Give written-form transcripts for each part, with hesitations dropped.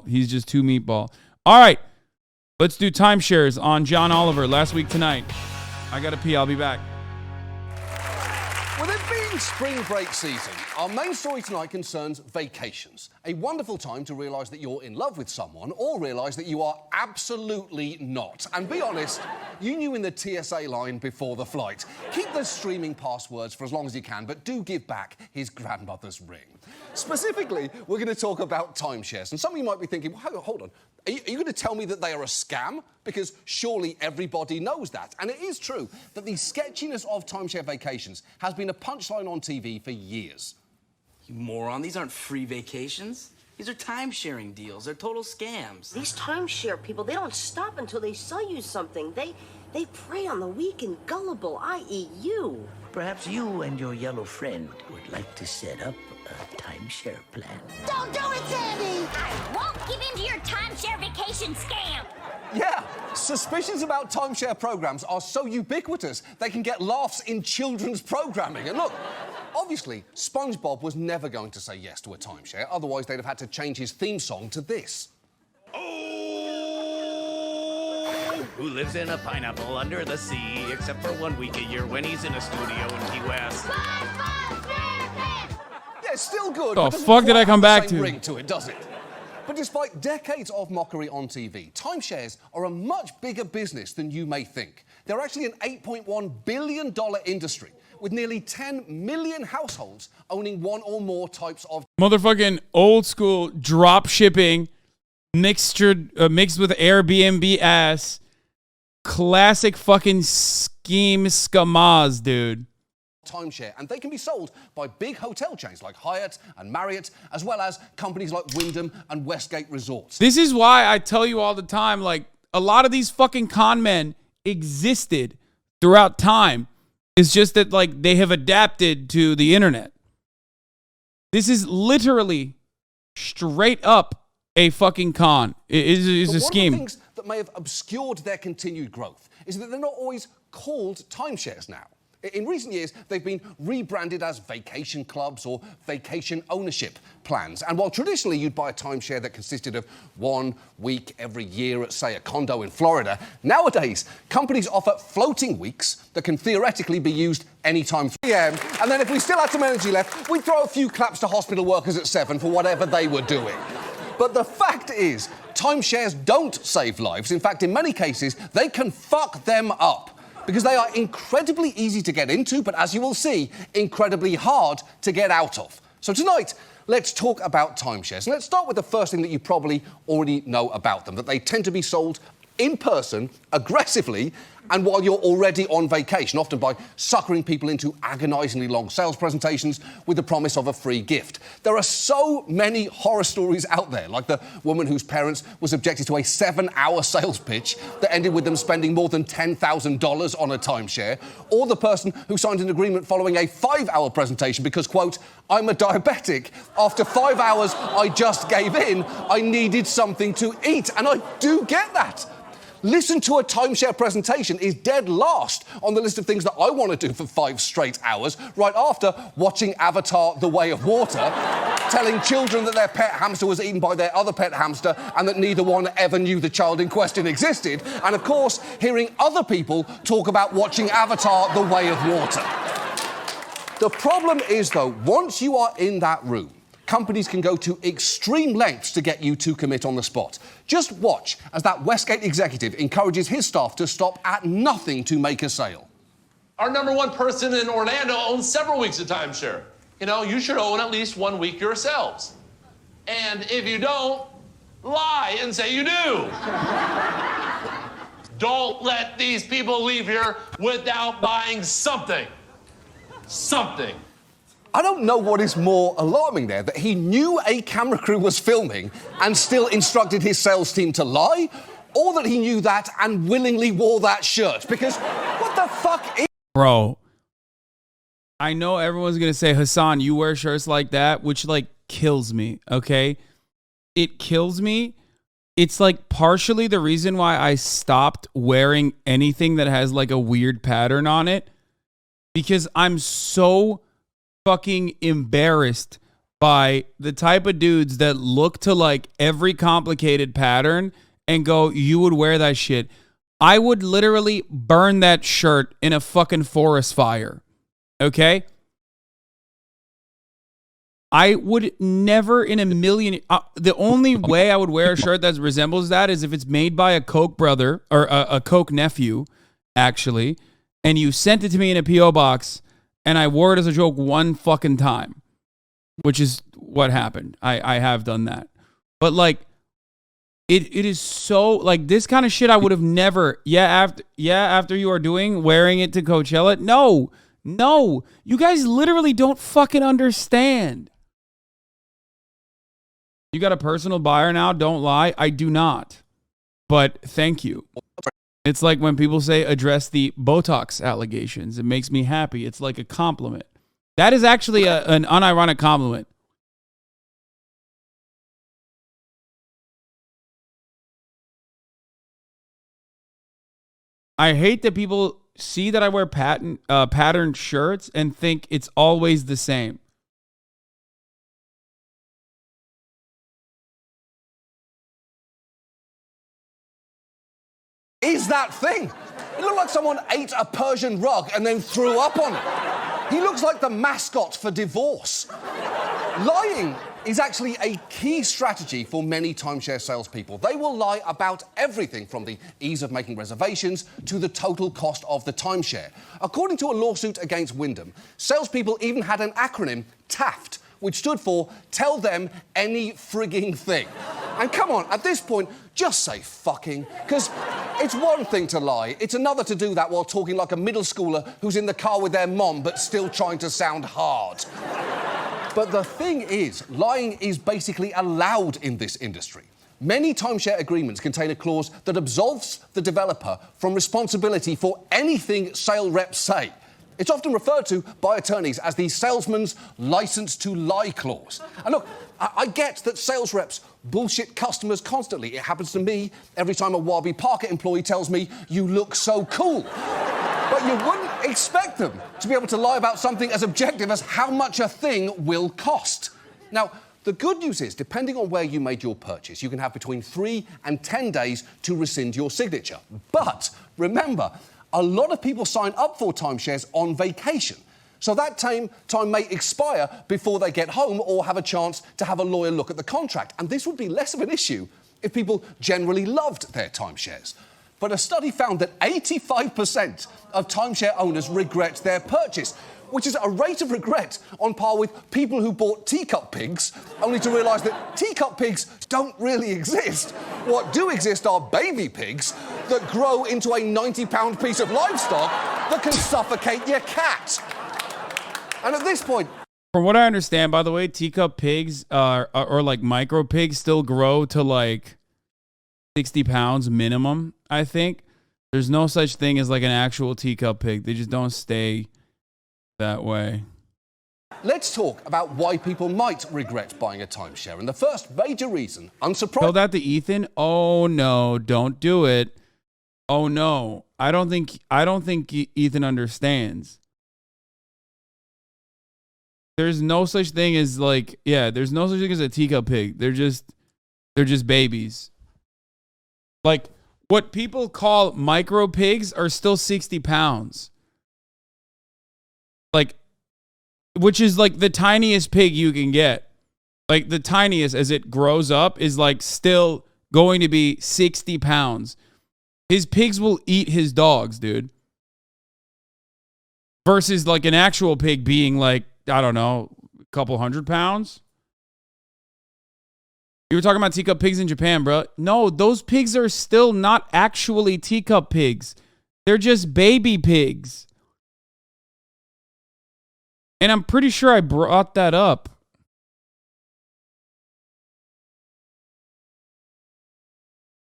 He's just too meatball. All right. Let's do timeshares on John Oliver last week tonight. I got to pee. I'll be back. With it being spring break season, our main story tonight concerns vacations. A wonderful time to realise that you're in love with someone or realise that you are absolutely not. And be honest, you knew in the TSA line before the flight. Keep the streaming passwords for as long as you can, but do give back his grandmother's ring. Specifically, we're going to talk about timeshares. And some of you might be thinking, well, hold on. Are you going to tell me that they are a scam? Because surely everybody knows that. And it is true that the sketchiness of timeshare vacations has been a punchline on TV for years. You moron, these aren't free vacations. These are time-sharing deals. They're total scams. These timeshare people, they don't stop until they sell you something. They prey on the weak and gullible, i.e. you. Perhaps you and your yellow friend would like to set up a timeshare plan. Don't do it, Sandy! I won't give in to your timeshare vacation scam! Yeah, suspicions about timeshare programs are so ubiquitous they can get laughs in children's programming. And look, obviously, SpongeBob was never going to say yes to a timeshare, otherwise they'd have had to change his theme song to this. Who lives in a pineapple under the sea, except for 1 week a year when he's in a studio in Key West. Yeah, still good. The but doesn't fuck did I quite come have the back same to? ring to it, does it? But despite decades of mockery on TV, timeshares are a much bigger business than you may think. They're actually an $8.1 billion industry, with nearly 10 million households owning one or more types of... Motherfucking old school drop shipping mixed with Airbnb ass. Classic fucking scheme scamas, dude. timeshare, and they can be sold by big hotel chains like Hyatt and Marriott, as well as companies like Wyndham and Westgate Resorts. This is why I tell you all the time, like, a lot of these fucking con men existed throughout time. It's just that, like, they have adapted to the internet. This is literally straight up a fucking con. It is a scheme. One of the things that may have obscured their continued growth is that they're not always called timeshares now. In recent years, they've been rebranded as vacation clubs or vacation ownership plans. And while traditionally you'd buy a timeshare that consisted of 1 week every year at, say, a condo in Florida, nowadays, companies offer floating weeks that can theoretically be used anytime 3 p.m. And then if we still had some energy left, we'd throw a few claps to hospital workers at 7 for whatever they were doing. But the fact is, timeshares don't save lives. In fact, in many cases, they can fuck them up, because they are incredibly easy to get into, but as you will see, incredibly hard to get out of. So tonight, let's talk about timeshares. And let's start with the first thing that you probably already know about them, that they tend to be sold in person, aggressively, and while you're already on vacation, often by suckering people into agonisingly long sales presentations with the promise of a free gift. There are so many horror stories out there, like the woman whose parents were subjected to a 7-hour sales pitch that ended with them spending more than $10,000 on a timeshare, or the person who signed an agreement following a 5-hour presentation because, quote, I'm a diabetic. After 5 hours, I just gave in. I needed something to eat. And I do get that. Listen to a timeshare presentation is dead last on the list of things that I want to do for 5 straight hours, right after watching Avatar: The Way of Water, telling children that their pet hamster was eaten by their other pet hamster and that neither one ever knew the child in question existed, and of course, hearing other people talk about watching Avatar: The Way of Water. The problem is, though, once you are in that room, companies can go to extreme lengths to get you to commit on the spot. Just watch as that Westgate executive encourages his staff to stop at nothing to make a sale. Our number one person in Orlando owns several weeks of timeshare. You know, you should own at least 1 week yourselves. And if you don't, lie and say you do. Don't let these people leave here without buying something. Something. I don't know what is more alarming there, that he knew a camera crew was filming and still instructed his sales team to lie, or that he knew that and willingly wore that shirt. Because what the fuck is... Bro, I know everyone's going to say, Hasan, you wear shirts like that, which, like, kills me, okay? It kills me. It's, like, partially the reason why I stopped wearing anything that has, like, a weird pattern on it, because I'm so fucking embarrassed by the type of dudes that look to like every complicated pattern and go, you would wear that shit. I would literally burn that shirt in a fucking forest fire. Okay? I would never in a million... the only way I would wear a shirt that resembles that is if it's made by a Koch brother or a Koch nephew, actually, and you sent it to me in a P.O. box and I wore it as a joke one fucking time, which is what happened. I have done that. But like, it is so... like, this kind of shit I would have never... after you are wearing it to Coachella? No. You guys literally don't fucking understand. You got a personal buyer now? Don't lie. I do not. But thank you. It's like when people say address the Botox allegations. It makes me happy. It's like a compliment. That is actually an unironic compliment. I hate that people see that I wear patterned shirts and think it's always the same. Is that thing? It looked like someone ate a Persian rug and then threw up on it. He looks like the mascot for divorce. Lying is actually a key strategy for many timeshare salespeople. They will lie about everything from the ease of making reservations to the total cost of the timeshare. According to a lawsuit against Wyndham, salespeople even had an acronym, TAFT, which stood for Tell Them Any Frigging Thing. And come on, at this point, just say fucking, because it's one thing to lie, it's another to do that while talking like a middle schooler who's in the car with their mom but still trying to sound hard. But the thing is, lying is basically allowed in this industry. Many timeshare agreements contain a clause that absolves the developer from responsibility for anything sale reps say. It's often referred to by attorneys as the salesman's license to lie clause. And look, I get that sales reps bullshit customers constantly. It happens to me every time a Warby Parker employee tells me, you look so cool. But you wouldn't expect them to be able to lie about something as objective as how much a thing will cost. Now, the good news is, depending on where you made your purchase, you can have between 3 and 10 days to rescind your signature. But remember, a lot of people sign up for timeshares on vacation. So that time may expire before they get home or have a chance to have a lawyer look at the contract. And this would be less of an issue if people generally loved their timeshares. But a study found that 85% of timeshare owners regret their purchase, which is a rate of regret on par with people who bought teacup pigs, only to realise that teacup pigs don't really exist. What do exist are baby pigs that grow into a 90-pound piece of livestock that can suffocate your cat. And at this point... From what I understand, by the way, teacup pigs or like micro pigs still grow to like 60 pounds minimum, I think. There's no such thing as like an actual teacup pig. They just don't stay that way. Let's talk about why people might regret buying a timeshare. And the first major reason, unsurprisingly... Tell that to Ethan? Oh, no, don't do it. Oh, no. I don't think Ethan understands. There's no such thing as like, there's no such thing as a teacup pig. They're just babies. Like, what people call micro pigs are still 60 pounds. Like, which is like the tiniest pig you can get. Like, the tiniest as it grows up is like still going to be 60 pounds. His pigs will eat his dogs, dude. Versus like an actual pig being like, I don't know, a couple 100 pounds. You were talking about teacup pigs in Japan, bro. No, those pigs are still not actually teacup pigs. They're just baby pigs. And I'm pretty sure I brought that up.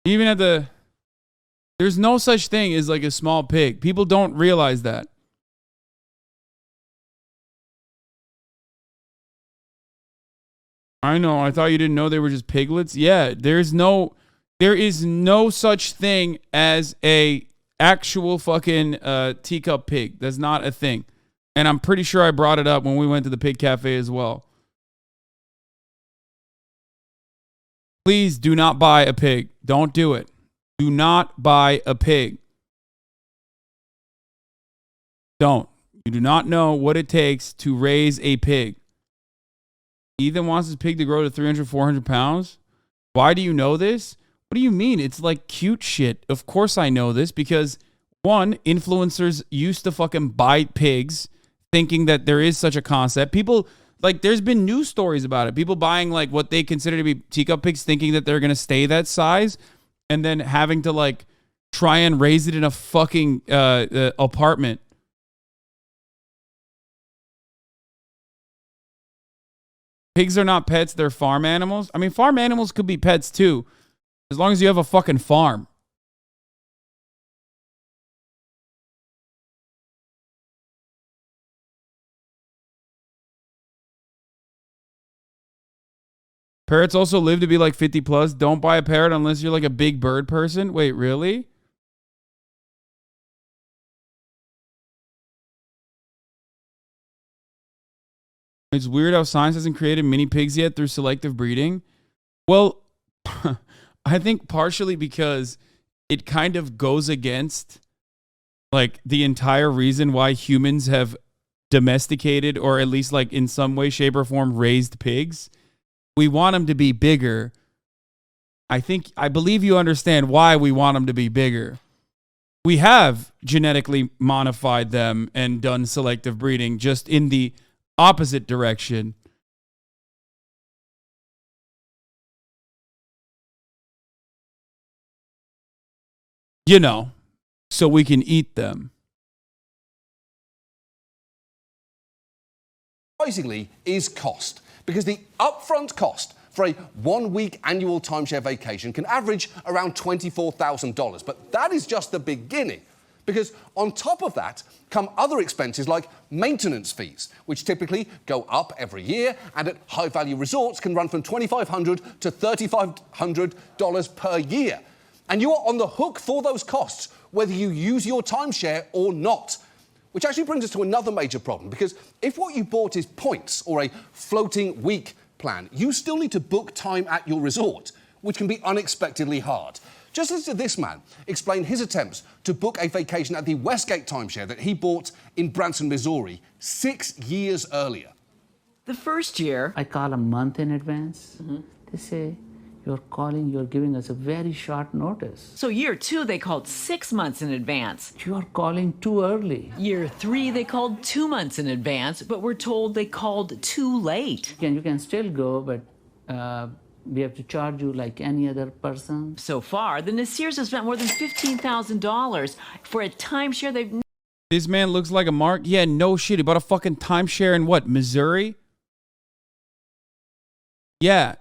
Even at there's no such thing as like a small pig. People don't realize that. I know. I thought you didn't know they were just piglets. Yeah, there is no such thing as a actual fucking teacup pig. That's not a thing. And I'm pretty sure I brought it up when we went to the pig cafe as well. Please do not buy a pig. Don't do it. Do not buy a pig. Don't. You do not know what it takes to raise a pig. Ethan wants his pig to grow to 300, 400 pounds. Why do you know this? What do you mean? It's like cute shit. Of course I know this because, one, influencers used to fucking buy pigs thinking that there is such a concept. People, like, there's been news stories about it. People buying, like, what they consider to be teacup pigs thinking that they're going to stay that size and then having to, like, try and raise it in a fucking apartment. Pigs are not pets, they're farm animals. I mean, farm animals could be pets too, as long as you have a fucking farm. Parrots also live to be like 50 plus. Don't buy a parrot unless you're like a big bird person. Wait, really? It's weird how science hasn't created mini pigs yet through selective breeding. Well, I think partially because it kind of goes against like the entire reason why humans have domesticated or at least like in some way, shape or form raised pigs. We want them to be bigger. I believe you understand why we want them to be bigger. We have genetically modified them and done selective breeding just in the opposite direction. You know, so we can eat them. Surprisingly, is cost. Because the upfront cost for a 1 week annual timeshare vacation can average around $24,000. But that is just the beginning. Because on top of that come other expenses like maintenance fees, which typically go up every year and at high-value resorts can run from $2,500 to $3,500 per year. And you are on the hook for those costs, whether you use your timeshare or not. Which actually brings us to another major problem, because if what you bought is points or a floating week plan, you still need to book time at your resort, which can be unexpectedly hard. Just listen to this man explain his attempts to book a vacation at the Westgate timeshare that he bought in Branson, Missouri 6 years earlier. The first year, I call a month in advance. They say, you're giving us a very short notice. so year 2, they called 6 months in advance. You are calling too early. Year 3, they called 2 months in advance, but we're told they called too late. You can still go, but we have to charge you like any other person. So far, the Nasirs have spent more than $15,000 for a timeshare they've... This man looks like a mark. Yeah, no shit. He bought a fucking timeshare in what, Missouri? Yeah,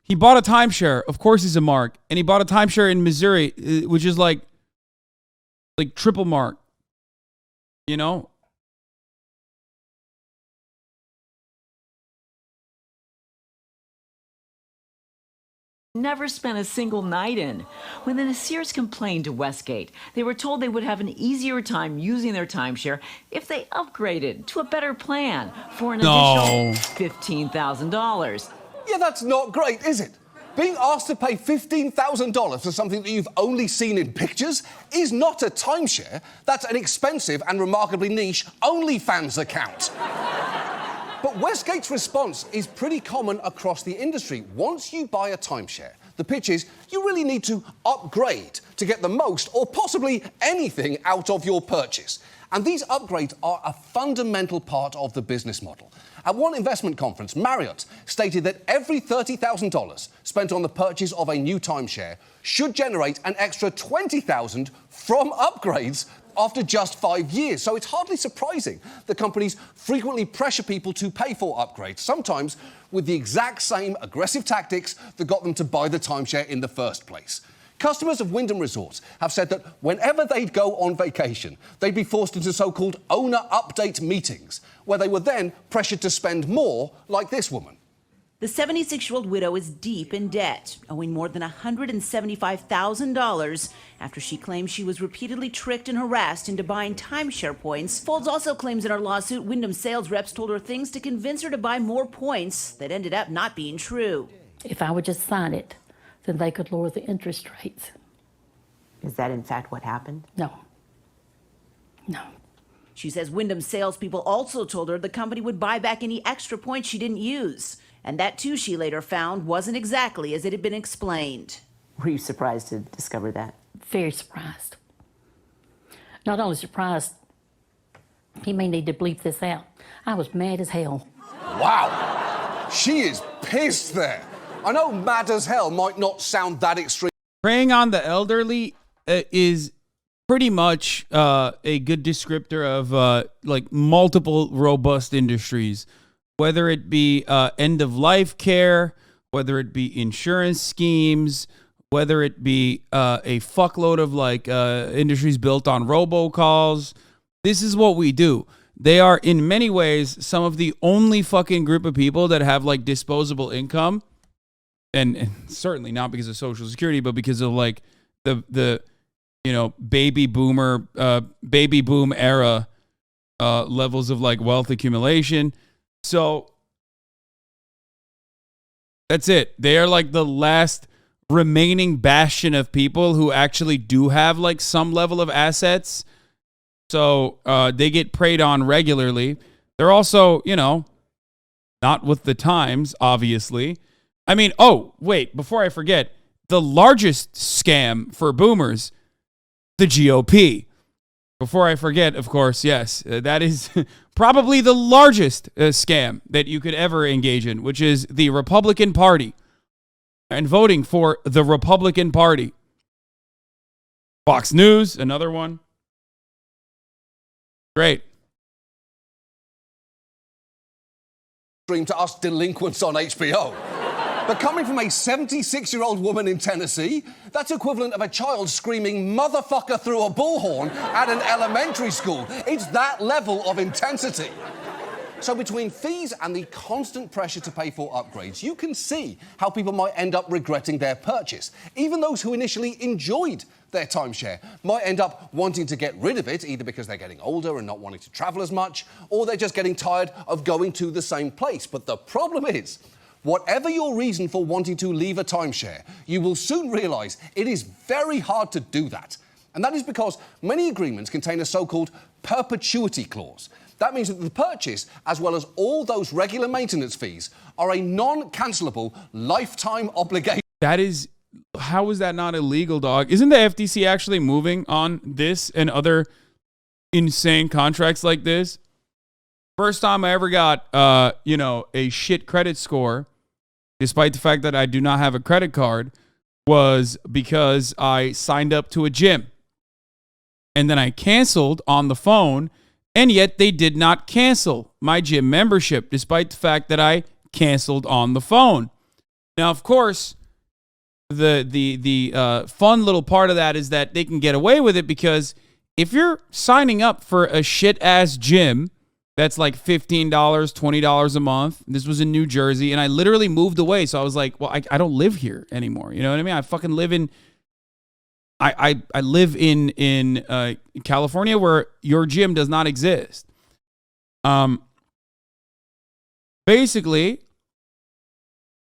he bought a timeshare. Of course he's a mark. And he bought a timeshare in Missouri, which is like triple mark. You know? never spent a single night in. When the Nasirs complained to Westgate, they were told they would have an easier time using their timeshare if they upgraded to a better plan for an additional $15,000. Yeah, that's not great, is it? Being asked to pay $15,000 for something that you've only seen in pictures is not a timeshare. That's an expensive and remarkably niche OnlyFans account. But Westgate's response is pretty common across the industry. Once you buy a timeshare, the pitch is you really need to upgrade to get the most or possibly anything out of your purchase. And these upgrades are a fundamental part of the business model. At one investment conference, Marriott stated that every $30,000 spent on the purchase of a new timeshare should generate an extra $20,000 from upgrades after just 5 years. So it's hardly surprising that companies frequently pressure people to pay for upgrades, sometimes with the exact same aggressive tactics that got them to buy the timeshare in the first place. Customers of Wyndham Resorts have said that whenever they'd go on vacation, they'd be forced into so-called owner update meetings, where they were then pressured to spend more, like this woman. The 76-year-old widow is deep in debt, owing more than $175,000 after she claims she was repeatedly tricked and harassed into buying timeshare points. Folds also claims in her lawsuit Wyndham sales reps told her things to convince her to buy more points that ended up not being true. If I would just sign it, then they could lower the interest rates. Is that in fact what happened? No. No. She says Wyndham salespeople also told her the company would buy back any extra points she didn't use. And that, too, she later found wasn't exactly as it had been explained. Were you surprised to discover that? Very surprised. Not only surprised, he may need to bleep this out. I was mad as hell. Wow. She is pissed there. I know mad as hell might not sound that extreme. Preying on the elderly is pretty much a good descriptor of like multiple robust industries, whether it be end of life care, whether it be insurance schemes, whether it be a fuckload of like industries built on robocalls. This is what we do. They are in many ways some of the only fucking group of people that have like disposable income, and certainly not because of Social Security, but because of like the you know, baby boom era levels of like wealth accumulation. So that's it. They are like the last remaining bastion of people who actually do have like some level of assets. So they get preyed on regularly. They're also, you know, not with the times, obviously. I mean, oh, wait, before I forget, the largest scam for boomers, the GOP. Before I forget, of course, yes, that is probably the largest scam that you could ever engage in, which is the Republican Party and voting for the Republican Party. Fox News, another one. Great. To us delinquents on HBO. But coming from a 76-year-old woman in Tennessee, that's equivalent of a child screaming motherfucker through a bullhorn at an elementary school. It's that level of intensity. So between fees and the constant pressure to pay for upgrades, you can see how people might end up regretting their purchase. Even those who initially enjoyed their timeshare might end up wanting to get rid of it, either because they're getting older and not wanting to travel as much, or they're just getting tired of going to the same place. But the problem is, whatever your reason for wanting to leave a timeshare, you will soon realize it is very hard to do that. And that is because many agreements contain a so-called perpetuity clause. That means that the purchase, as well as all those regular maintenance fees, are a non-cancelable lifetime obligation. That is, how is that not illegal, dog? Isn't the FTC actually moving on this and other insane contracts like this? First time I ever got, a shit credit score, despite the fact that I do not have a credit card, was because I signed up to a gym. And then I canceled on the phone, and yet they did not cancel my gym membership, despite the fact that I canceled on the phone. Now, of course, the fun little part of that is that they can get away with it, because if you're signing up for a shit-ass gym that's like $15, $20 a month, this was in New Jersey, and I literally moved away, so I was like, well, I don't live here anymore. You know what I mean? I fucking live in... I live in California, where your gym does not exist. Basically,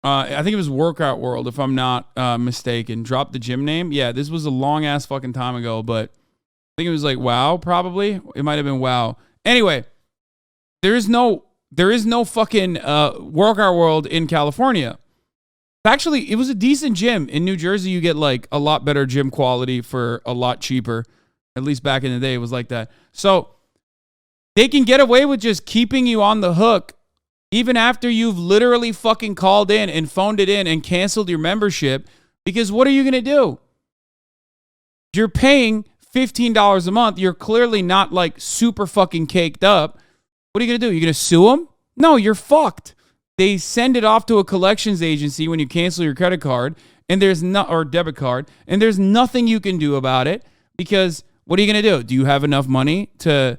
I think it was Workout World, if I'm not mistaken. Dropped the gym name. Yeah, this was a long ass fucking time ago, but I think it was like Wow, probably. It might have been Wow. Anyway, there is no fucking Workout World in California. Actually, it was a decent gym. In New Jersey, you get like a lot better gym quality for a lot cheaper. At least back in the day, it was like that. So they can get away with just keeping you on the hook even after you've literally fucking called in and phoned it in and canceled your membership, because what are you going to do? You're paying $15 a month. You're clearly not like super fucking caked up. What are you going to do? You're going to sue them? No, you're fucked. They send it off to a collections agency when you cancel your credit card and or debit card, and there's nothing you can do about it, because what are you going to do? Do you have enough money to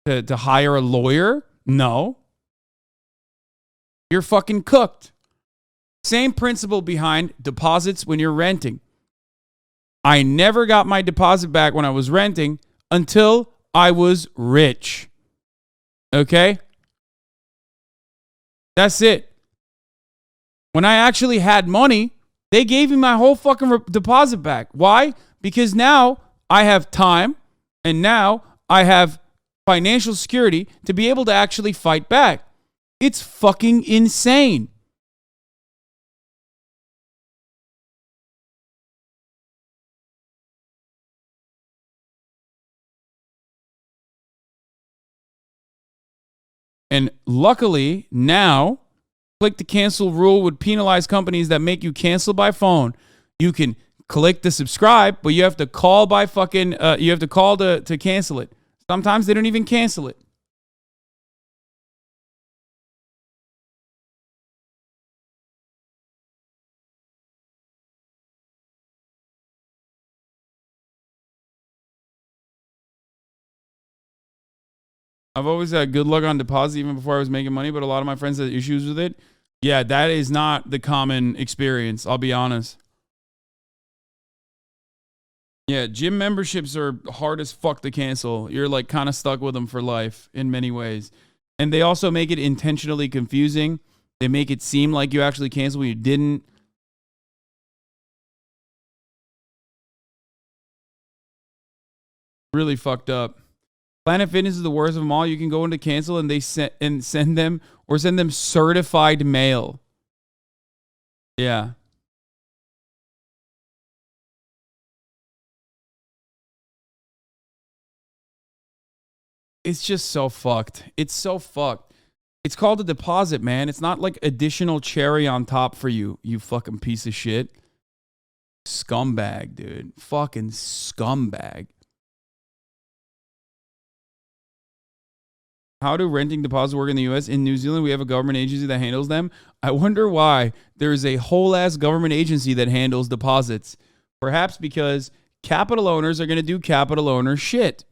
hire a lawyer? No. You're fucking cooked. Same principle behind deposits when you're renting. I never got my deposit back when I was renting until I was rich. Okay? That's it. When I actually had money, They gave me my whole fucking deposit back. Why? Because now I have time and now I have financial security to be able to actually fight back. It's fucking insane. And luckily, now, click to cancel rule would penalize companies that make you cancel by phone. You can click to subscribe, but you have to call by fucking, you have to call to cancel it. Sometimes they don't even cancel it. I've always had good luck on deposit even before I was making money, but a lot of my friends had issues with it. Yeah, that is not the common experience, I'll be honest. Yeah, gym memberships are hard as fuck to cancel. You're like kind of stuck with them for life in many ways. And they also make it intentionally confusing. They make it seem like you actually canceled when you didn't. Really fucked up. Planet Fitness is the worst of them all. You can go into cancel and they send them certified mail. Yeah. It's just so fucked. It's so fucked. It's called a deposit, man. It's not like additional cherry on top for you, you fucking piece of shit. Scumbag, dude. Fucking scumbag. How do renting deposits work in the U.S.? In New Zealand, we have a government agency that handles them. I wonder why there is a whole-ass government agency that handles deposits. Perhaps because capital owners are going to do capital owner shit.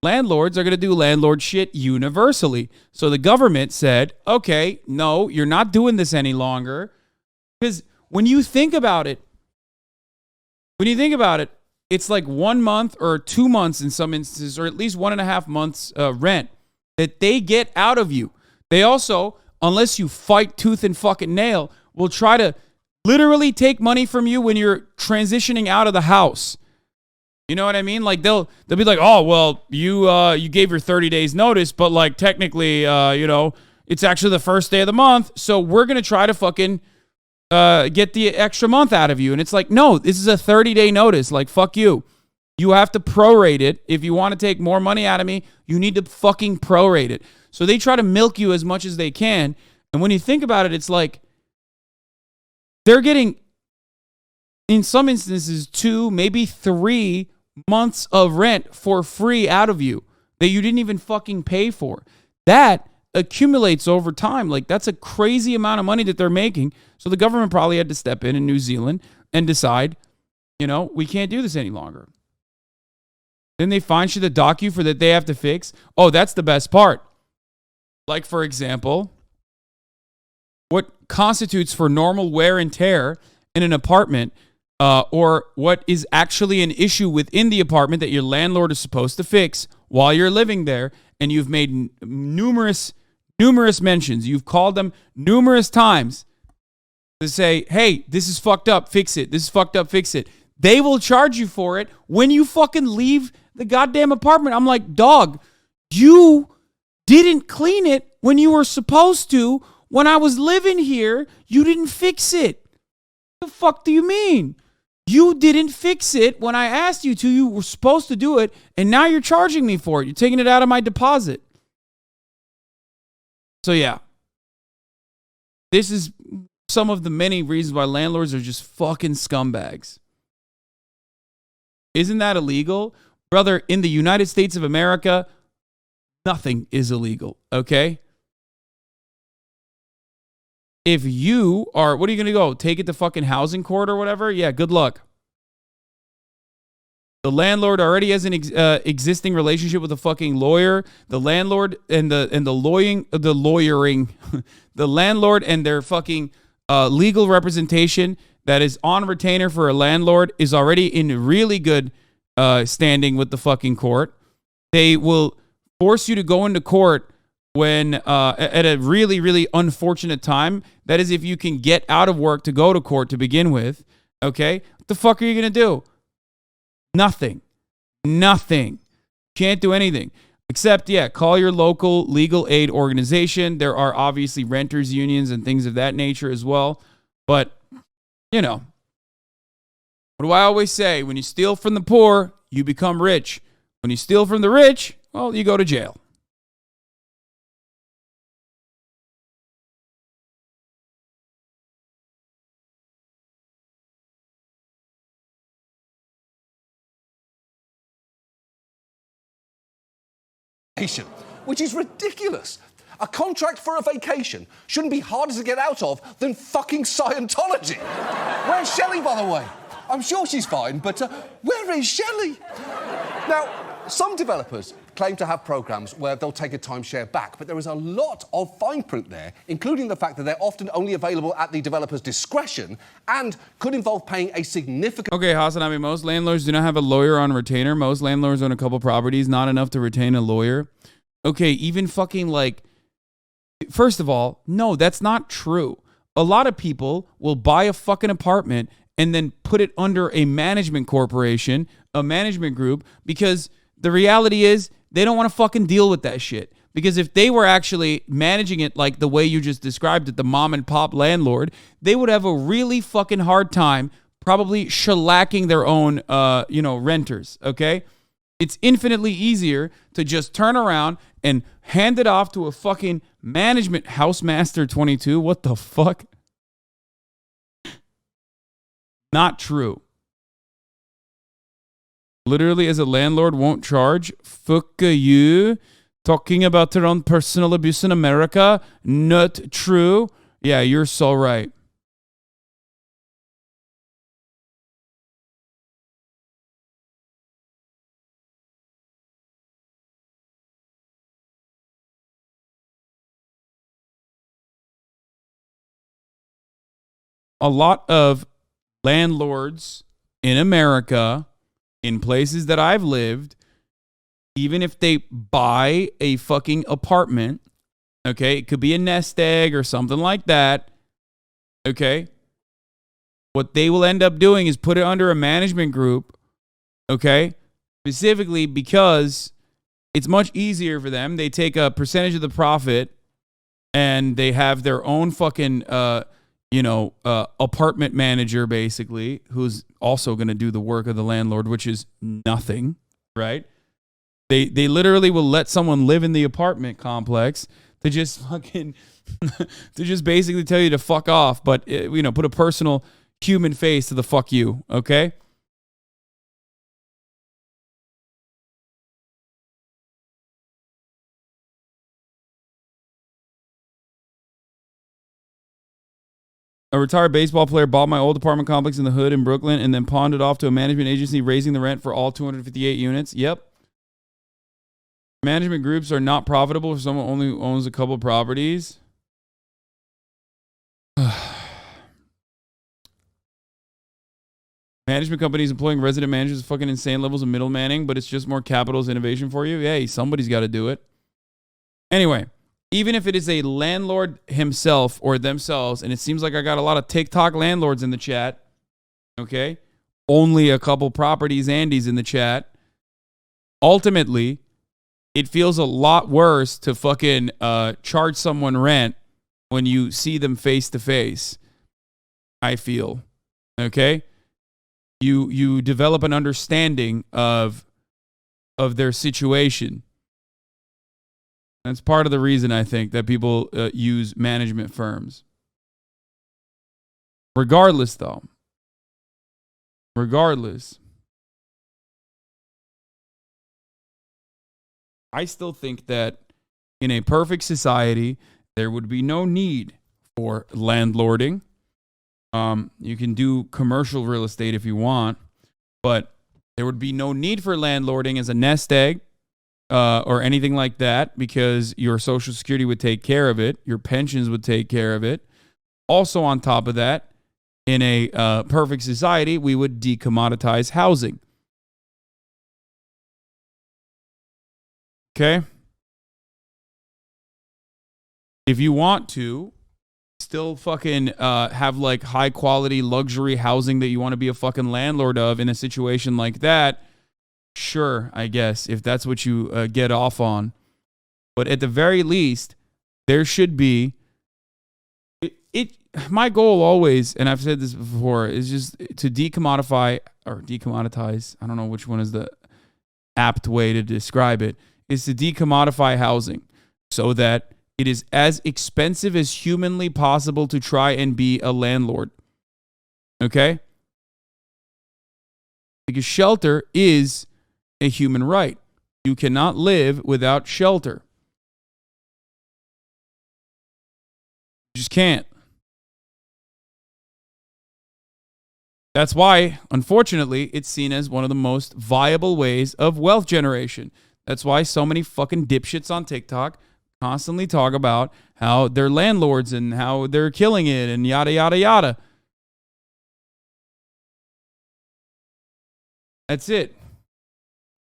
Landlords are going to do landlord shit universally. So the government said, okay, no, you're not doing this any longer. Because when you think about it, it's like 1 month or 2 months in some instances, or at least 1.5 months rent that they get out of you. They also, unless you fight tooth and fucking nail, will try to literally take money from you when you're transitioning out of the house. You know what I mean? Like they'll be like, oh, well, you gave your 30 days notice, but like technically, it's actually the first day of the month. So we're going to try to fucking get the extra month out of you. And it's like, no, this is a 30-day notice. Like, fuck you. You have to prorate it. If you want to take more money out of me, you need to fucking prorate it. So they try to milk you as much as they can. And when you think about it, it's like they're getting, in some instances, 2, maybe 3 months of rent for free out of you that you didn't even fucking pay for. That accumulates over time. Like, that's a crazy amount of money that they're making. So the government probably had to step in New Zealand and decide, we can't do this any longer. Then they find shit to dock you for that they have to fix. Oh, that's the best part. Like, for example, what constitutes for normal wear and tear in an apartment, or what is actually an issue within the apartment that your landlord is supposed to fix while you're living there, and you've made numerous mentions. You've called them numerous times to say, hey, this is fucked up, fix it. This is fucked up, fix it. They will charge you for it when you fucking leave the goddamn apartment. I'm like, dog, you didn't clean it when you were supposed to. When I was living here, you didn't fix it. The fuck do you mean? You didn't fix it when I asked you to. You were supposed to do it, and now you're charging me for it. You're taking it out of my deposit. So yeah, this is some of the many reasons why landlords are just fucking scumbags. Isn't that illegal? Brother, in the United States of America, nothing is illegal, okay? If you are, what are you going to go? Take it to fucking housing court or whatever? Yeah, good luck. The landlord already has an existing relationship with a fucking lawyer. The landlord and the lawyering, the landlord and their fucking legal representation that is on retainer for a landlord is already in really good standing with the fucking court. They will force you to go into court when at a really, really unfortunate time. That is if you can get out of work to go to court to begin with. Okay? What the fuck are you going to do? Nothing. Can't do anything. Except, call your local legal aid organization. There are obviously renters unions and things of that nature as well. But, what do I always say? When you steal from the poor, you become rich. When you steal from the rich, well, you go to jail. Which is ridiculous. A contract for a vacation shouldn't be harder to get out of than fucking Scientology. Where's Shelley, by the way? I'm sure she's fine, but where is Shelley? Now, some developers claim to have programs where they'll take a timeshare back, but there is a lot of fine print there, including the fact that they're often only available at the developer's discretion and could involve paying a significant... Okay, HasanAbi, most landlords do not have a lawyer on retainer. Most landlords own a couple properties, not enough to retain a lawyer. Okay, even fucking like... First of all, no, that's not true. A lot of people will buy a fucking apartment and then put it under a management corporation, a management group, because the reality is they don't want to fucking deal with that shit. Because if they were actually managing it like the way you just described it, the mom and pop landlord, they would have a really fucking hard time probably shellacking their own, renters, okay? It's infinitely easier to just turn around and hand it off to a fucking management housemaster 22. What the fuck? Not true. Literally, as a landlord won't charge. Fuck you. Talking about their own personal abuse in America. Not true. Yeah, you're so right. A lot of landlords in America, in places that I've lived, even if they buy a fucking apartment, okay, it could be a nest egg or something like that, okay, what they will end up doing is put it under a management group, okay, specifically because it's much easier for them. They take a percentage of the profit and they have their own fucking apartment manager, basically, who's also going to do the work of the landlord, which is nothing, right? They literally will let someone live in the apartment complex to just fucking, to just basically tell you to fuck off, but, put a personal human face to the fuck you, okay? A retired baseball player bought my old apartment complex in the hood in Brooklyn and then pawned it off to a management agency, raising the rent for all 258 units. Yep. Management groups are not profitable if someone only owns a couple properties. Management companies employing resident managers at fucking insane levels of middlemaning, but it's just more capital as innovation for you. Hey, somebody's got to do it. Anyway. Even if it is a landlord himself or themselves, and it seems like I got a lot of TikTok landlords in the chat, okay? Only a couple properties Andy's in the chat. Ultimately, it feels a lot worse to fucking charge someone rent when you see them face to face, I feel, okay? You develop an understanding of their situation. That's part of the reason, I think, that people use management firms. Regardless, though. I still think that in a perfect society, there would be no need for landlording. You can do commercial real estate if you want, but there would be no need for landlording as a nest egg. Or anything like that, because your Social Security would take care of it. Your pensions would take care of it. Also, on top of that, in a perfect society, we would decommoditize housing. Okay? if you want to still fucking have like high quality luxury housing that you want to be a fucking landlord of in a situation like that, sure, I guess, if that's what you get off on. But at the very least, there should be my goal always, and I've said this before, is just to decommodify or decommoditize. I don't know which one is the apt way to describe it, is to decommodify housing so that it is as expensive as humanly possible to try and be a landlord. Okay? Because shelter is a human right. You cannot live without shelter. You just can't. That's why, unfortunately, it's seen as one of the most viable ways of wealth generation. That's why so many fucking dipshits on TikTok constantly talk about how they're landlords and how they're killing it and yada, yada, yada. That's it.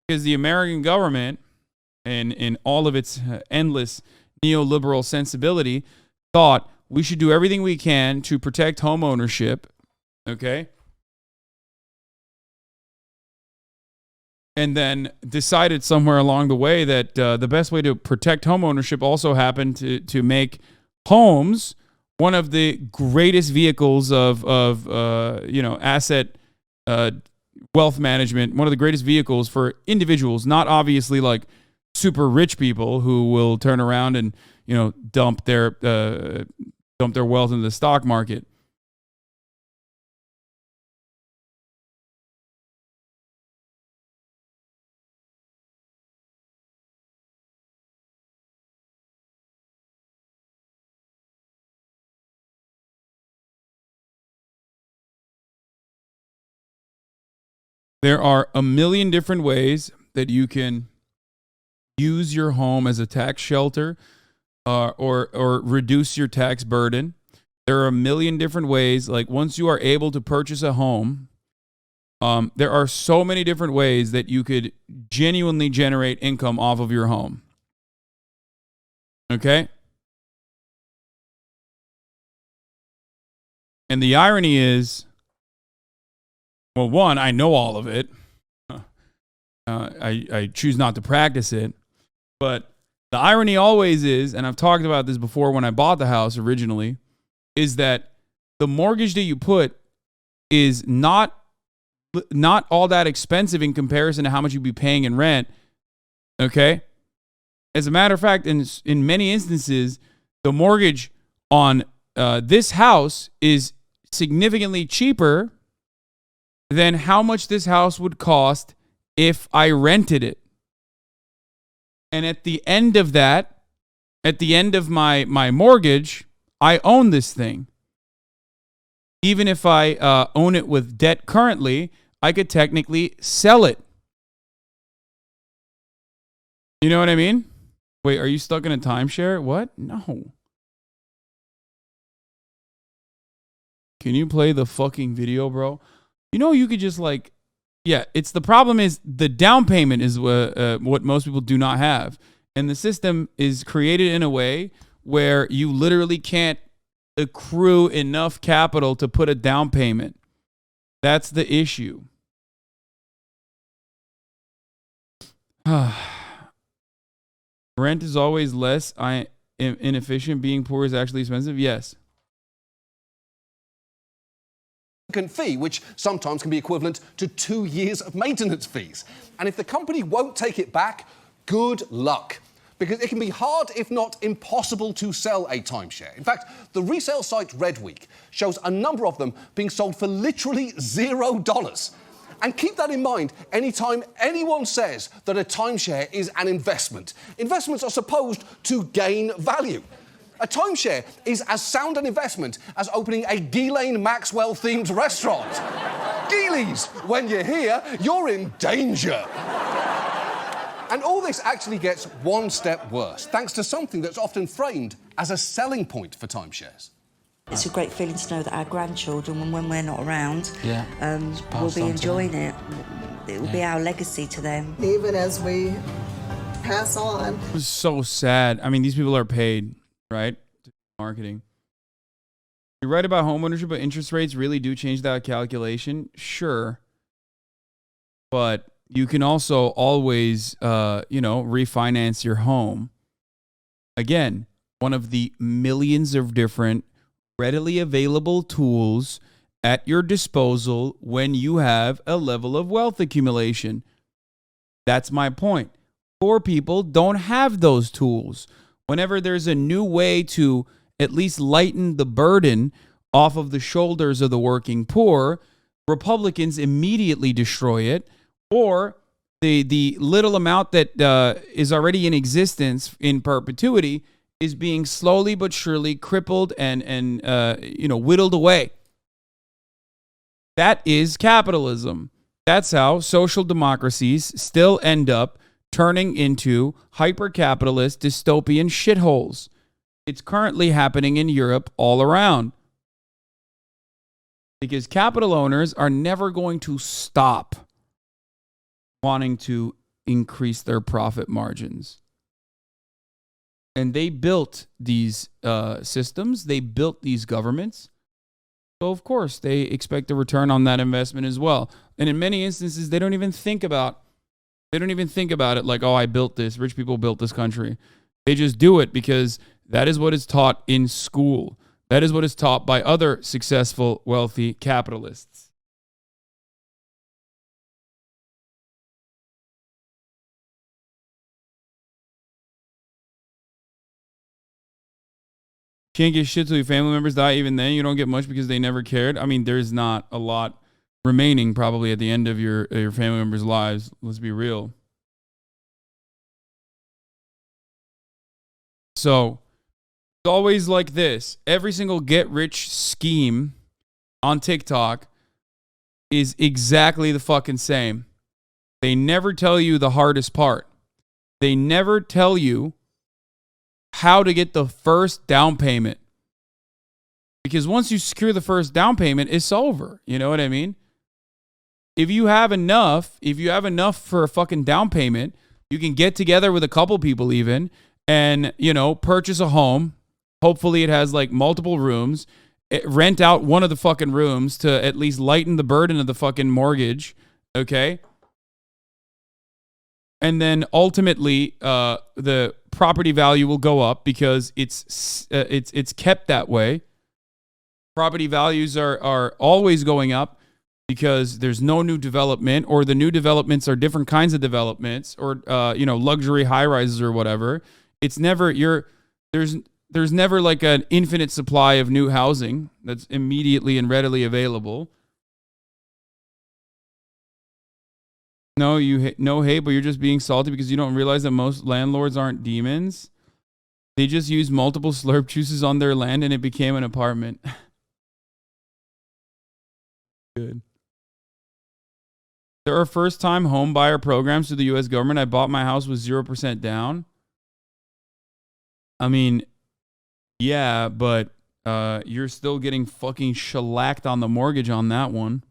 Because the American government, and in all of its endless neoliberal sensibility, thought we should do everything we can to protect home ownership, okay? And then decided somewhere along the way that the best way to protect home ownership also happened to make homes one of the greatest vehicles of asset wealth management, one of the greatest vehicles for individuals, not obviously like super rich people who will turn around and, dump their wealth into the stock market. There are a million different ways that you can use your home as a tax shelter or reduce your tax burden. There are a million different ways. Like once you are able to purchase a home, there are so many different ways that you could genuinely generate income off of your home. Okay? And the irony is, well, one, I know all of it. I choose not to practice it. But the irony always is, and I've talked about this before when I bought the house originally, is that the mortgage that you put is not all that expensive in comparison to how much you'd be paying in rent. Okay? As a matter of fact, in many instances, the mortgage on this house is significantly cheaper than how much this house would cost if I rented it. And at the end of that, at the end of my mortgage, I own this thing. Even if I own it with debt currently, I could technically sell it. You know what I mean? Wait, are you stuck in a timeshare? What? No. Can you play the fucking video, bro? You could just it's the problem is the down payment is what most people do not have. And the system is created in a way where you literally can't accrue enough capital to put a down payment. That's the issue. Rent is always less inefficient. Being poor is actually expensive. Yes. Fee, which sometimes can be equivalent to 2 years of maintenance fees. And if the company won't take it back, good luck. Because it can be hard, if not impossible, to sell a timeshare. In fact, the resale site Redweek shows a number of them being sold for literally $0. And keep that in mind anytime anyone says that a timeshare is an investment. Investments are supposed to gain value. A timeshare is as sound an investment as opening a Ghislaine Maxwell-themed restaurant. Geely's, when you're here, you're in danger. And all this actually gets one step worse, thanks to something that's often framed as a selling point for timeshares. It's a great feeling to know that our grandchildren, when we're not around, will passed be on to enjoying it. It will be our legacy to them. Even as we pass on. It's so sad. I mean, these people are paid, right? marketing. You're right about homeownership, but interest rates really do change that calculation. Sure. But you can also always, refinance your home. Again, one of the millions of different readily available tools at your disposal when you have a level of wealth accumulation. That's my point. Poor people don't have those tools. Whenever there's a new way to at least lighten the burden off of the shoulders of the working poor, Republicans immediately destroy it, or the little amount that is already in existence in perpetuity is being slowly but surely crippled and whittled away. That is capitalism. That's how social democracies still end up turning into hyper-capitalist dystopian shitholes. It's currently happening in Europe all around. Because capital owners are never going to stop wanting to increase their profit margins. And they built these systems. They built these governments. So, of course, they expect a return on that investment as well. And in many instances, they don't even think about it like, oh, I built this. Rich people built this country. They just do it because that is what is taught in school. That is what is taught by other successful, wealthy capitalists. Can't get shit till your family members die. Even then, you don't get much because they never cared. I mean, there's not a lot remaining probably at the end of your family members' lives. Let's be real. So, it's always like this. Every single get-rich scheme on TikTok is exactly the fucking same. They never tell you the hardest part. They never tell you how to get the first down payment. Because once you secure the first down payment, it's over. You know what I mean? If you have enough for a fucking down payment, you can get together with a couple people even and, purchase a home. Hopefully it has like multiple rooms. Rent out one of the fucking rooms to at least lighten the burden of the fucking mortgage. Okay? And then ultimately, the property value will go up because it's kept that way. Property values are always going up because there's no new development, or the new developments are different kinds of developments, or luxury high rises or whatever. It's never there's never like an infinite supply of new housing that's immediately and readily available. No, but you're just being salty because you don't realize that most landlords aren't demons. They just used multiple slurp juices on their land and it became an apartment. Good. There are first-time home buyer programs through the U.S. government. I bought my house with 0% down. I mean, yeah, but you're still getting fucking shellacked on the mortgage on that one.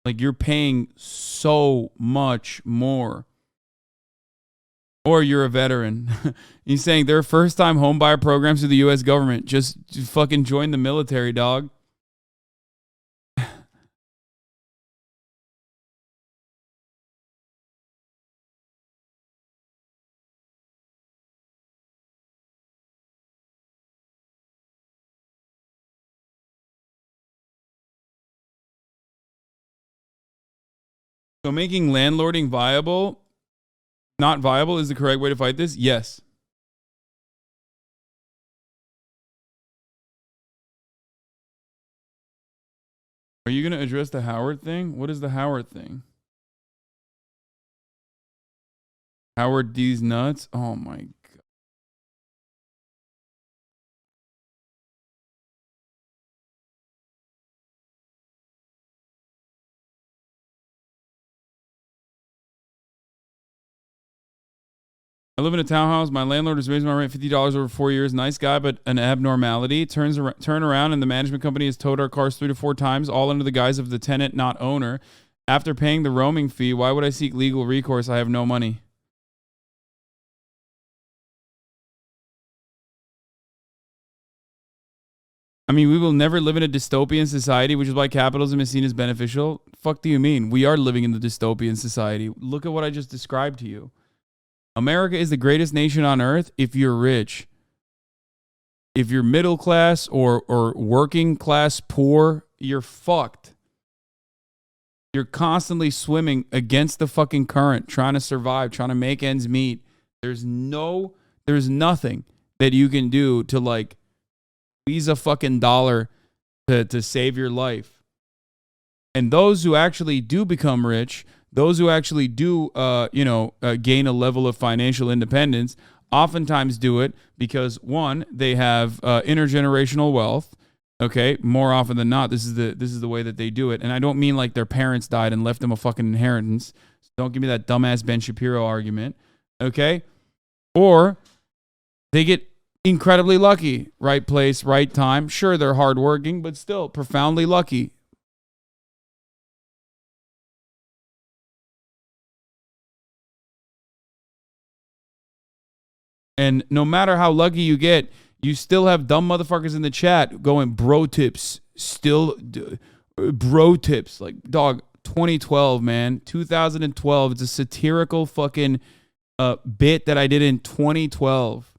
Like, you're paying so much more. Or you're a veteran. He's saying there are first-time home buyer programs through the U.S. government. Just fucking join the military, dog. So making landlording viable, not viable, is the correct way to fight this? Yes. Are you going to address the Howard thing? What is the Howard thing? Howard D's nuts? Oh my God. I live in a townhouse. My landlord has raised my rent $50 over 4 years. Nice guy, but an abnormality. Turn around, and the management company has towed our cars 3 to 4 times, all under the guise of the tenant, not owner. After paying the roaming fee, why would I seek legal recourse? I have no money. I mean, we will never live in a dystopian society, which is why capitalism is seen as beneficial. Fuck do you mean? We are living in the dystopian society. Look at what I just described to you. America is the greatest nation on earth if you're rich. If you're middle class or working class poor, you're fucked. You're constantly swimming against the fucking current, trying to survive, trying to make ends meet. There's nothing that you can do to like squeeze a fucking dollar to save your life. And those who actually do become rich, those who actually do, gain a level of financial independence, oftentimes do it because one, they have intergenerational wealth. Okay, more often than not, this is the way that they do it. And I don't mean like their parents died and left them a fucking inheritance. So don't give me that dumbass Ben Shapiro argument. Okay, or they get incredibly lucky, right place, right time. Sure, they're hardworking, but still profoundly lucky. And no matter how lucky you get, you still have dumb motherfuckers in the chat going bro tips. Bro tips. Like, dog, 2012, man. 2012. It's a satirical fucking bit that I did in 2012.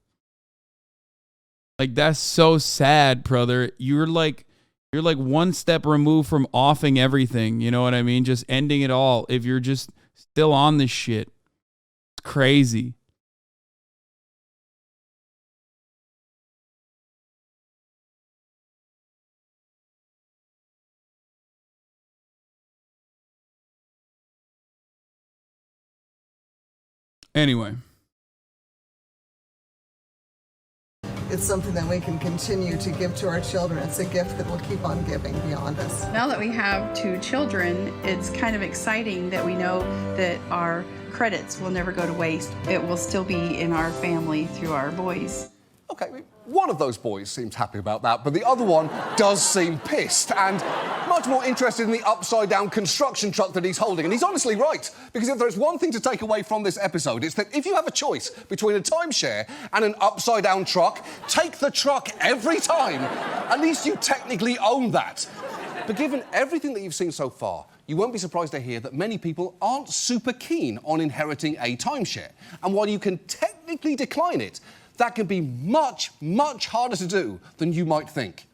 Like, that's so sad, brother. You're like one step removed from offing everything. You know what I mean? Just ending it all. If you're just still on this shit. It's crazy. Anyway. It's something that we can continue to give to our children. It's a gift that we'll keep on giving beyond us. Now that we have 2 children, it's kind of exciting that we know that our credits will never go to waste. It will still be in our family through our boys. Okay, one of those boys seems happy about that, but the other one does seem pissed and much more interested in the upside-down construction truck that he's holding. And he's honestly right, because if there's one thing to take away from this episode, it's that if you have a choice between a timeshare and an upside-down truck, take the truck every time. At least you technically own that. But given everything that you've seen so far, you won't be surprised to hear that many people aren't super keen on inheriting a timeshare. And while you can technically decline it, that can be much, much harder to do than you might think.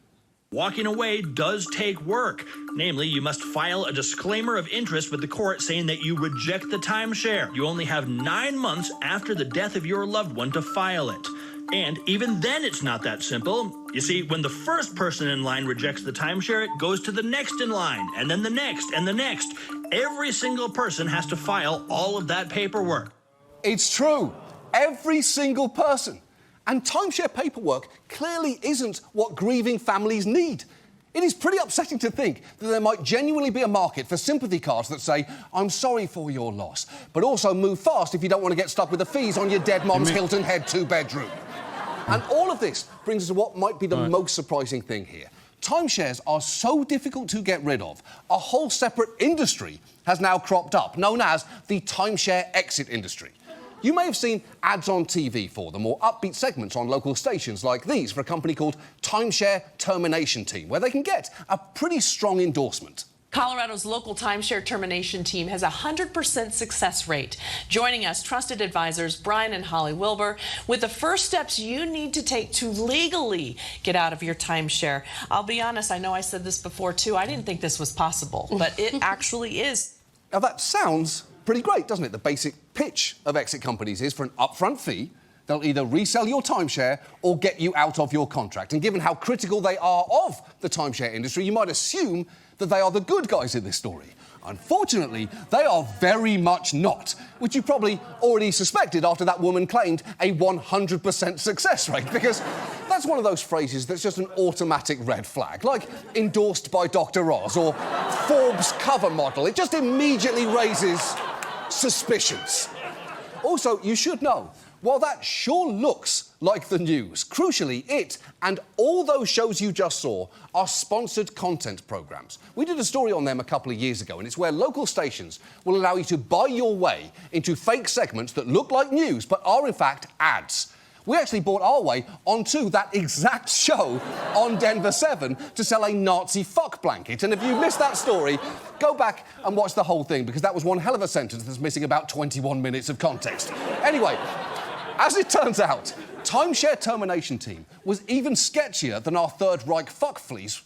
Walking away does take work. Namely, you must file a disclaimer of interest with the court saying that you reject the timeshare. You only have 9 months after the death of your loved one to file it. And even then, it's not that simple. You see, when the first person in line rejects the timeshare, it goes to the next in line, and then the next, and the next. Every single person has to file all of that paperwork. It's true. Every single person. And timeshare paperwork clearly isn't what grieving families need. It is pretty upsetting to think that there might genuinely be a market for sympathy cards that say, I'm sorry for your loss, but also move fast if you don't want to get stuck with the fees on your dead mom's Hilton Head 2-bedroom. And all of this brings us to what might be the most surprising thing here. Timeshares are so difficult to get rid of, a whole separate industry has now cropped up, known as the timeshare exit industry. You may have seen ads on TV for them or upbeat segments on local stations like these for a company called Timeshare Termination Team, where they can get a pretty strong endorsement. Colorado's local timeshare termination team has a 100% success rate. Joining us, trusted advisors Brian and Holly Wilbur with the first steps you need to take to legally get out of your timeshare. I'll be honest, I know I said this before too. I didn't think this was possible, but it actually is. Now that sounds pretty great, doesn't it? The basic pitch of exit companies is for an upfront fee, they'll either resell your timeshare or get you out of your contract. And given how critical they are of the timeshare industry, you might assume that they are the good guys in this story. Unfortunately, they are very much not, which you probably already suspected after that woman claimed a 100% success rate, because that's one of those phrases that's just an automatic red flag, like endorsed by Dr. Oz or Forbes cover model. It just immediately raises suspicions. Also, you should know, while that sure looks like the news, crucially, it and all those shows you just saw are sponsored content programs. We did a story on them a couple of years ago, and it's where local stations will allow you to buy your way into fake segments that look like news but are, in fact, ads. We actually bought our way onto that exact show on Denver 7 to sell a Nazi fuck blanket. And if you missed that story, go back and watch the whole thing, because that was one hell of a sentence that's missing about 21 minutes of context. Anyway, as it turns out, Timeshare Termination Team was even sketchier than our Third Reich fuck fleas,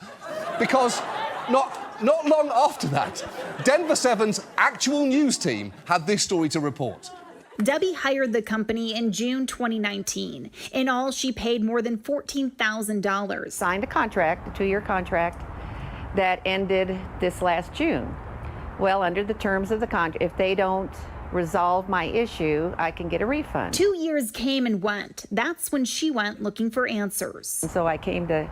because not long after that, Denver 7's actual news team had this story to report. Debbie hired the company in June 2019. In all, she paid more than $14,000. Signed a contract, a 2-year contract, that ended this last June. Well, under the terms of the contract, if they don't resolve my issue, I can get a refund. 2 years came and went. That's when she went looking for answers. And so I came to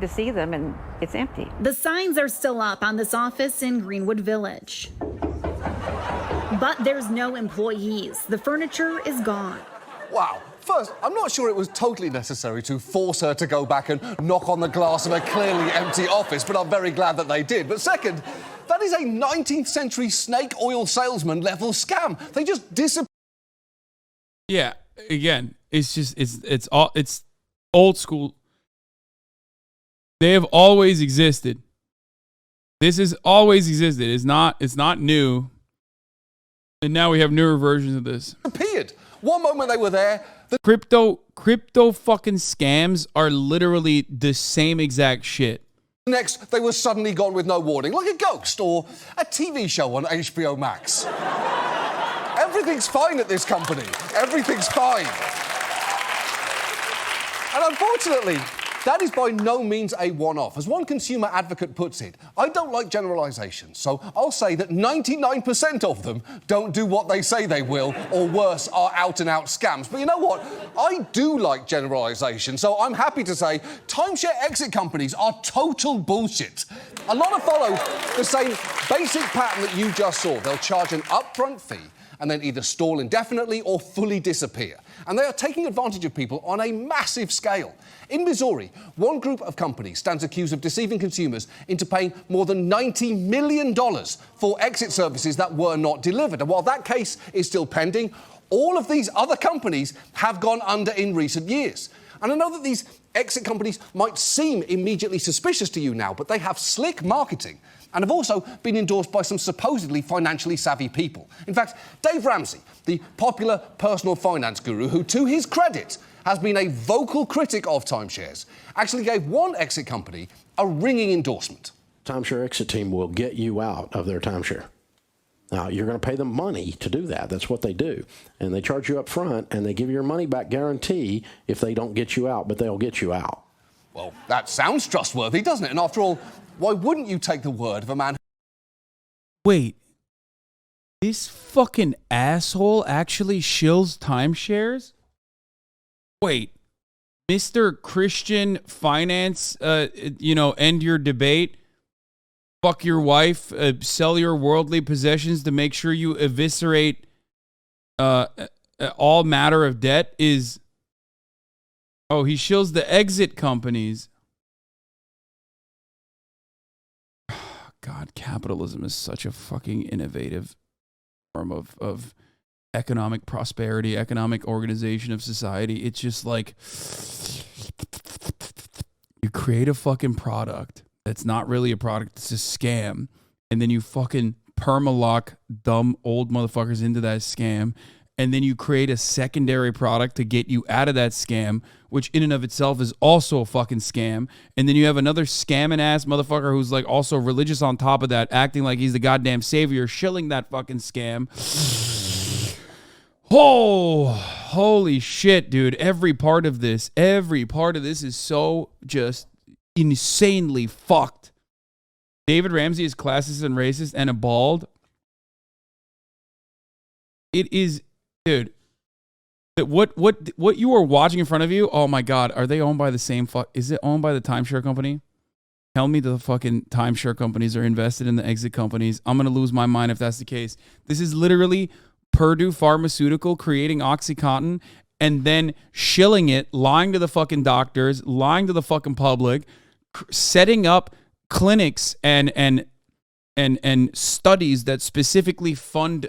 see them, and it's empty. The signs are still up on this office in Greenwood Village. But there's no employees. The furniture is gone. Wow. First, I'm not sure it was totally necessary to force her to go back and knock on the glass of a clearly empty office, but I'm very glad that they did. But second, that is a 19th century snake oil salesman level scam. They just disappear. Yeah, again, it's old school. They have always existed. This has always existed. It's not new. And now we have newer versions of this. Disappeared. One moment they were there. Crypto fucking scams are literally the same exact shit. Next, they were suddenly gone with no warning, like a ghost or a TV show on HBO Max. Everything's fine at this company. Everything's fine. And unfortunately, that is by no means a one-off. As one consumer advocate puts it, I don't like generalizations, so I'll say that 99% of them don't do what they say they will, or worse, are out-and-out scams. But you know what? I do like generalizations, so I'm happy to say timeshare exit companies are total bullshit. A lot of follow the same basic pattern that you just saw. They'll charge an upfront fee and then either stall indefinitely or fully disappear. And they are taking advantage of people on a massive scale. In Missouri, one group of companies stands accused of deceiving consumers into paying more than $90 million for exit services that were not delivered. And while that case is still pending, all of these other companies have gone under in recent years. And I know that these exit companies might seem immediately suspicious to you now, but they have slick marketing and have also been endorsed by some supposedly financially savvy people. In fact, Dave Ramsey, the popular personal finance guru who, to his credit, has been a vocal critic of timeshares, actually gave one exit company a ringing endorsement. Timeshare exit team will get you out of their timeshare. Now, you're going to pay them money to do that. That's what they do. And they charge you up front, and they give you your money back guarantee if they don't get you out, but they'll get you out. Well, that sounds trustworthy, doesn't it? And after all, why wouldn't you take the word of a man? Wait, this fucking asshole actually shills timeshares? Wait, Mr. Christian Finance, end your debate, fuck your wife, sell your worldly possessions to make sure you eviscerate all matter of debt is... Oh, he shills the exit companies. God, capitalism is such a fucking innovative form of economic prosperity, economic organization of society. It's just like you create a fucking product that's not really a product, it's a scam, and then you fucking perma-lock dumb old motherfuckers into that scam, and then you create a secondary product to get you out of that scam, which in and of itself is also a fucking scam. And then you have another scamming ass motherfucker who's like also religious on top of that, acting like he's the goddamn savior, shilling that fucking scam. Oh, holy shit, dude. Every part of this is so just insanely fucked. David Ramsey is classist and racist and a bald. It is... Dude, what you are watching in front of you, oh my God, are they owned by the same is it owned by the timeshare company? Tell me the fucking timeshare companies are invested in the exit companies. I'm going to lose my mind if that's the case. This is literally Purdue Pharmaceutical creating OxyContin and then shilling it, lying to the fucking doctors, lying to the fucking public, setting up clinics and studies that specifically fund,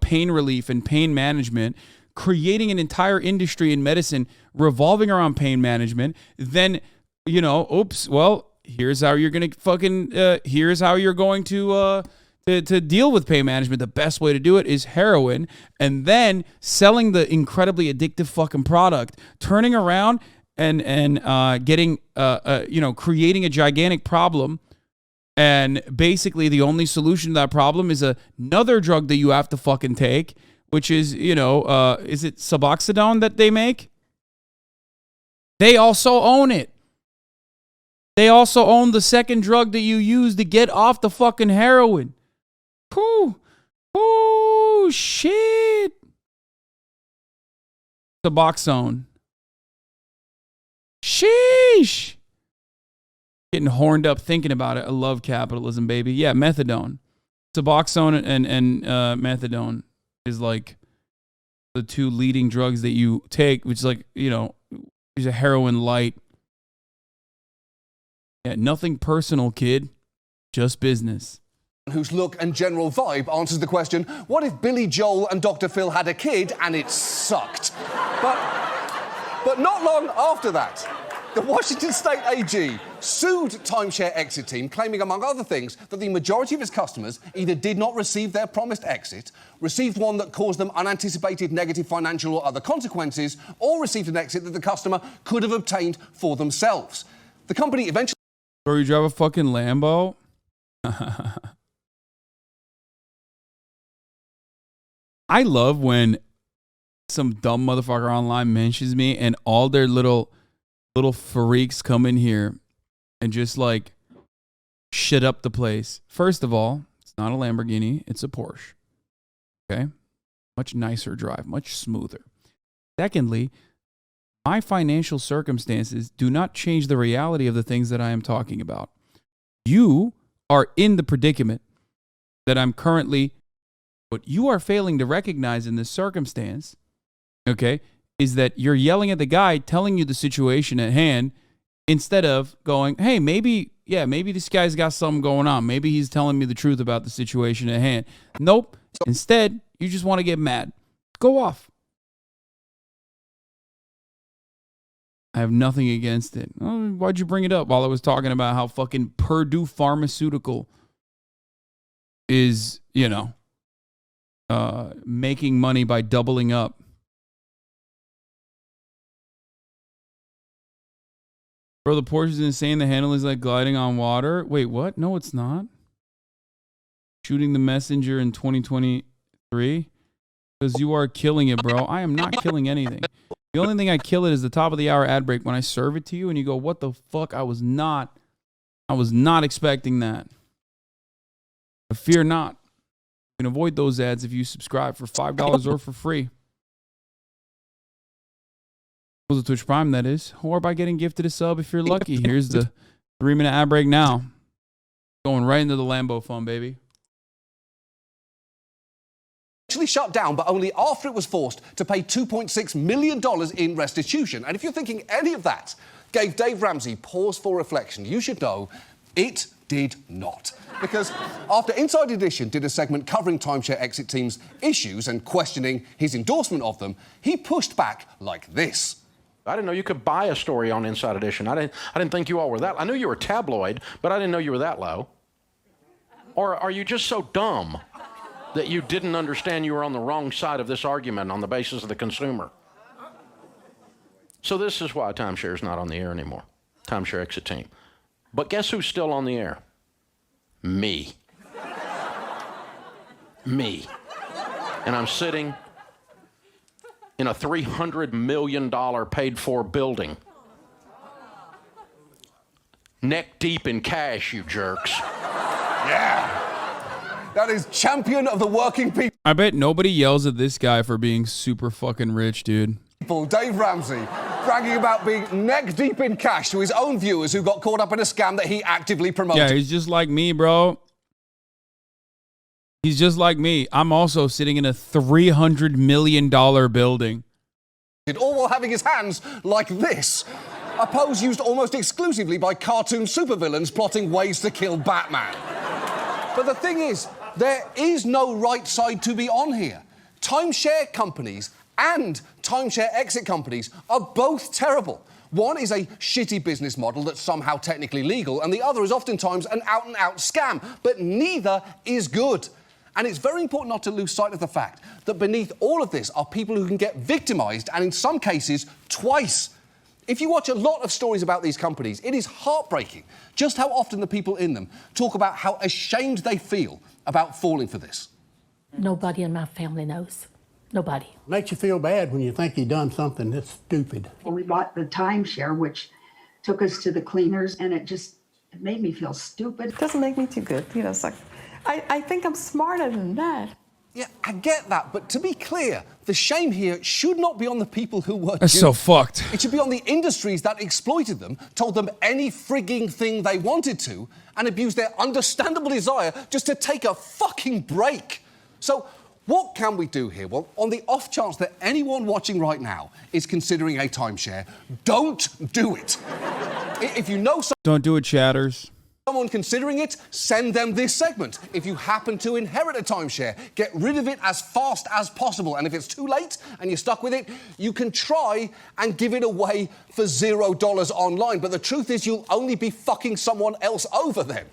pain relief and pain management, creating an entire industry in medicine revolving around pain management, then, oops, well, here's how you're going to here's how you're going to deal with pain management. The best way to do it is heroin, and then selling the incredibly addictive fucking product, turning around and getting, creating a gigantic problem. And basically the only solution to that problem is another drug that you have to fucking take, which is, is it Suboxone that they make? They also own it. They also own the second drug that you use to get off the fucking heroin. Oh, shit. Suboxone. Sheesh. Getting horned up thinking about it. I love capitalism, baby. Yeah, methadone. Suboxone and methadone is like the two leading drugs that you take, which is like, is a heroin light. Yeah, nothing personal, kid. Just business. Whose look and general vibe answers the question, what if Billy Joel and Dr. Phil had a kid and it sucked? But not long after that, the Washington State AG sued Timeshare Exit Team, claiming, among other things, that the majority of its customers either did not receive their promised exit, received one that caused them unanticipated negative financial or other consequences, or received an exit that the customer could have obtained for themselves. The company eventually... Bro, you drive a fucking Lambo? I love when some dumb motherfucker online mentions me and all their little freaks come in here and just like shit up the place. First of all, it's not a Lamborghini, it's a Porsche. Okay? Much nicer drive, much smoother. Secondly, my financial circumstances do not change the reality of the things that I am talking about. You are in the predicament that I'm currently. What you are failing to recognize in this circumstance, okay, is that you're yelling at the guy telling you the situation at hand instead of going, hey, maybe this guy's got something going on. Maybe he's telling me the truth about the situation at hand. Nope. Instead, you just want to get mad. Go off. I have nothing against it. Oh, why'd you bring it up while I was talking about how fucking Purdue Pharmaceutical is, making money by doubling up? Bro, the Porsche is insane. The handle is like gliding on water. Wait, what? No, it's not. Shooting the messenger in 2023? Because you are killing it, bro. I am not killing anything. The only thing I kill it is the top of the hour ad break when I serve it to you and you go, what the fuck? I was not expecting that. But fear not. You can avoid those ads if you subscribe for $5 or for free. Was a Twitch Prime, that is. Or by getting gifted a sub if you're lucky. Here's the 3-minute ad break now. Going right into the Lambo fund, baby. Actually shut down, but only after it was forced to pay $2.6 million in restitution. And if you're thinking any of that gave Dave Ramsey pause for reflection, you should know it did not. Because after Inside Edition did a segment covering Timeshare Exit Team's issues and questioning his endorsement of them, he pushed back like this. I didn't know you could buy a story on Inside Edition. I didn't think you all were that. I knew you were tabloid, but I didn't know you were that low. Or are you just so dumb that you didn't understand you were on the wrong side of this argument on the basis of the consumer? So this is why Timeshare is not on the air anymore. Timeshare Exit Team. But guess who's still on the air? Me. Me. And I'm sitting in a $300 million paid-for building. Neck deep in cash, you jerks. Yeah. That is champion of the working people. I bet nobody yells at this guy for being super fucking rich, dude. Dave Ramsey, bragging about being neck deep in cash to his own viewers who got caught up in a scam that he actively promoted. Yeah, he's just like me, bro. He's just like me. I'm also sitting in a $300 million building. All while having his hands like this. A pose used almost exclusively by cartoon supervillains plotting ways to kill Batman. But the thing is, there is no right side to be on here. Timeshare companies and timeshare exit companies are both terrible. One is a shitty business model that's somehow technically legal, and the other is oftentimes an out-and-out scam, but neither is good. And it's very important not to lose sight of the fact that beneath all of this are people who can get victimised, and in some cases, twice. If you watch a lot of stories about these companies, it is heartbreaking just how often the people in them talk about how ashamed they feel about falling for this. Nobody in my family knows. Nobody. Makes you feel bad when you think you done something that's stupid. Well, we bought the timeshare, which took us to the cleaners, and it made me feel stupid. It doesn't make me too good. You know, it's like, I think I'm smarter than that. Yeah, I get that, but to be clear, the shame here should not be on the people who were That's so fucked. It should be on the industries that exploited them, told them any frigging thing they wanted to, and abused their understandable desire just to take a fucking break. So, what can we do here? Well, on the off chance that anyone watching right now is considering a timeshare, don't do it. If you know Don't do it, chatters. someone considering it, send them this segment. If you happen to inherit a timeshare, get rid of it as fast as possible. And if it's too late and you're stuck with it, you can try and give it away for $0 online. But the truth is you'll only be fucking someone else over then.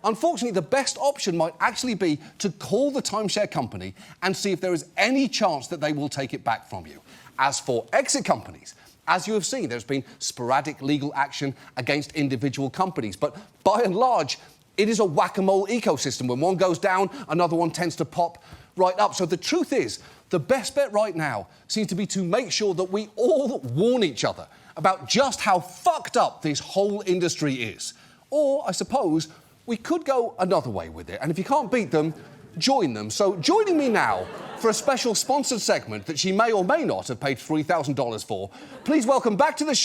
Unfortunately, the best option might actually be to call the timeshare company and see if there is any chance that they will take it back from you. As for exit companies, as you have seen, there's been sporadic legal action against individual companies. But by and large, it is a whack-a-mole ecosystem. When one goes down, another one tends to pop right up. So the truth is, the best bet right now seems to be to make sure that we all warn each other about just how fucked up this whole industry is. Or, I suppose, we could go another way with it. And if you can't beat them, join them. So joining me now for a special sponsored segment that she may or may not have paid $3,000 for, please welcome back to the show